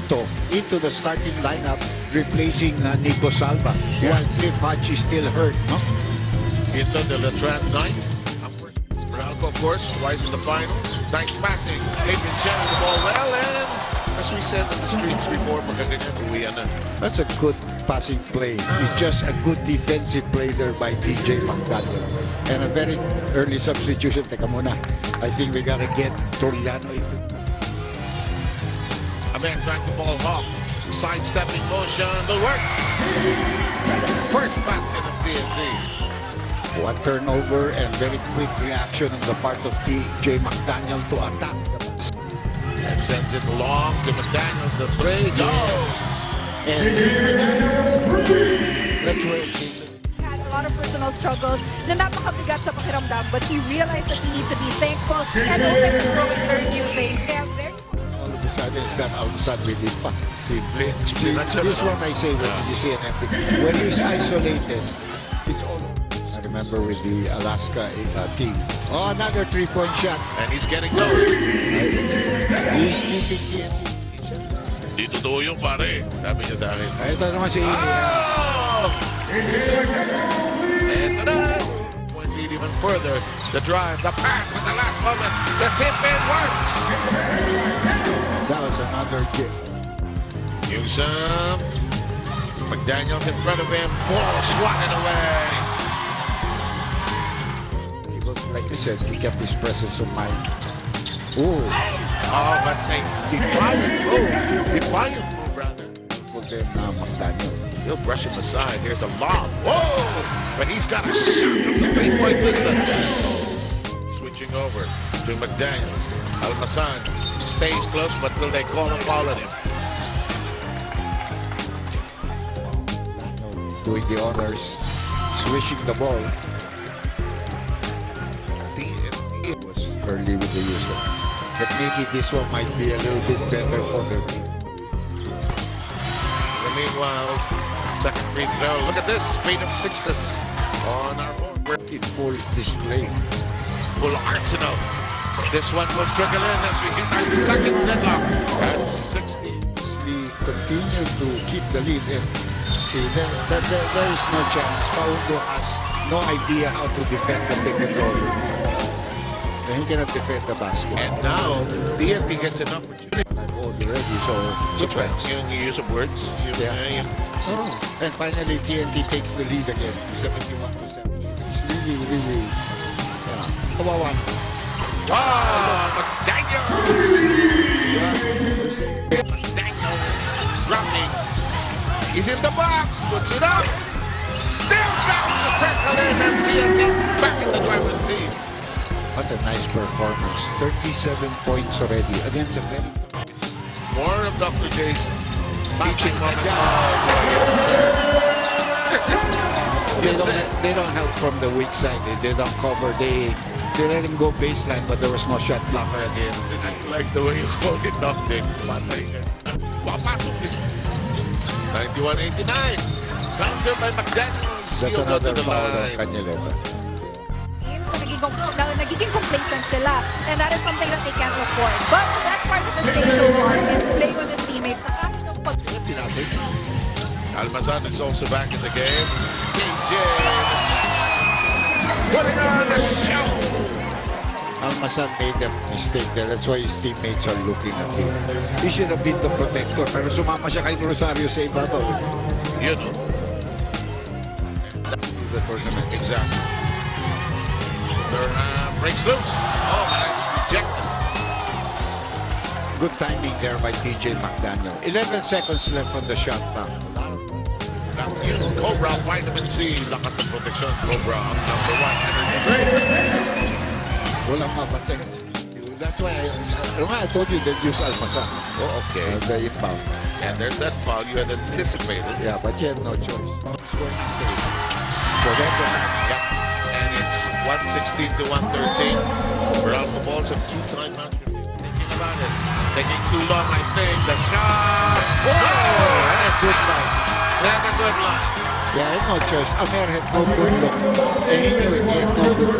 Pinto into the starting lineup, replacing Nico Salva, while Cliff Hodge is still hurt, no? Pinto, the Latran Knight. Meralco, of course, twice in the finals. Nice passing. They've been channeling the ball well, and as we said in the streets before, magaganyan, uwian na. That's a good passing play. It's just a good defensive play there by DJ McDaniels. And a very early substitution. Teka muna. I think we gotta get Toriano into. A man trying to ball hawk. Sidestepping motion will work. First basket of TNT. One turnover and very quick reaction on the part of DJ McDaniel to attack. And sends it long to McDaniels. The three goes. And that's where Jason had a lot of personal struggles na napakabigat sa pakiramdam, but he realized that he needs to be thankful and open to growing very new things. They are very... all of a sudden it's got Almasad with it pa. Simple. This one I say when you see an empty. When he's isolated, it's all over. I remember with the Alaska team. Oh, another three-point shot. And he's getting going. He's keeping it. Di totoo yung pare. Sabi niya sa akin. Ito naman si Amy. Oh! Ito na. Point lead even further. The drive, the pass at the last moment. The tip-in works. That was another kick. Newsom. McDaniels in front of him. Ball swatted away. Like I said, he kept his presence of mind. Oh, But they defiant move. Defiant move, rather. for them McDaniel. He'll brush him aside. Here's a lob. Whoa! But he's got a shot from the three-point distance. Switching over to McDaniels. Almasan stays close, but will they call a foul on him? Doing the honors, swishing the ball. It was early with the user. But maybe this one might be a little bit better for the team. Meanwhile, second free throw. Look at this. Spate of sixes on our board. In full display. Full arsenal. This one will trickle in as we hit our second deadlock at 60. Continue to keep the lead. And see, there is no chance. Faudo has no idea how to defend the pick and roll. He cannot defend the basket. And now, TNT gets an opportunity. I'm old already, so Sometimes you use of words. And finally, TNT takes the lead again, 71 to 70. It's really, kawawa. McDaniels! McDaniels dropping. He's in the box, puts it up. Still down to circle in, and TNT back in the driver's seat. What a nice performance. 37 points already against a very tough. More of Dr. J's teaching moment. They don't help from the weak side. They don't cover. They let him go baseline, but there was no shot blocker again. I like the way you called it, Dr. Patay ka. Papasok din. 91-89. Counter by McDaniels. That's Sealed another to the foul of line. Canyaleta. nagiging complacent sila, and that is something that they can't afford. But that's part of the stage so far is playing with his teammates. Almazan is also back in the game. KJ putting on a show. Almazan made a mistake there. That's why his teammates are looking at him. He should have been the protector, pero sumama siya kay Rosario sa ibabaw. You know. The tournament. Exactly. Breaks loose. Oh, but it's rejected. Good timing there by TJ McDaniel. 11 seconds left on the shot clock. Cobra, vitamin C, lakas ng protection. Cobra, ang number 1 energy drink. Walang mabantay. That's why I told you that use Almazan. Oh, okay. The inbound. And there's that foul you had anticipated. Yeah, but you have no choice. Scoring after it. So then Yep. And it's 116 to 113. Meralco balls have 2 timeouts. Thinking about it. Taking too long, I think. The shot. Whoa! And a good line. And a good line. Yeah, no choice. Amer had no good look. And he knew it. He had no good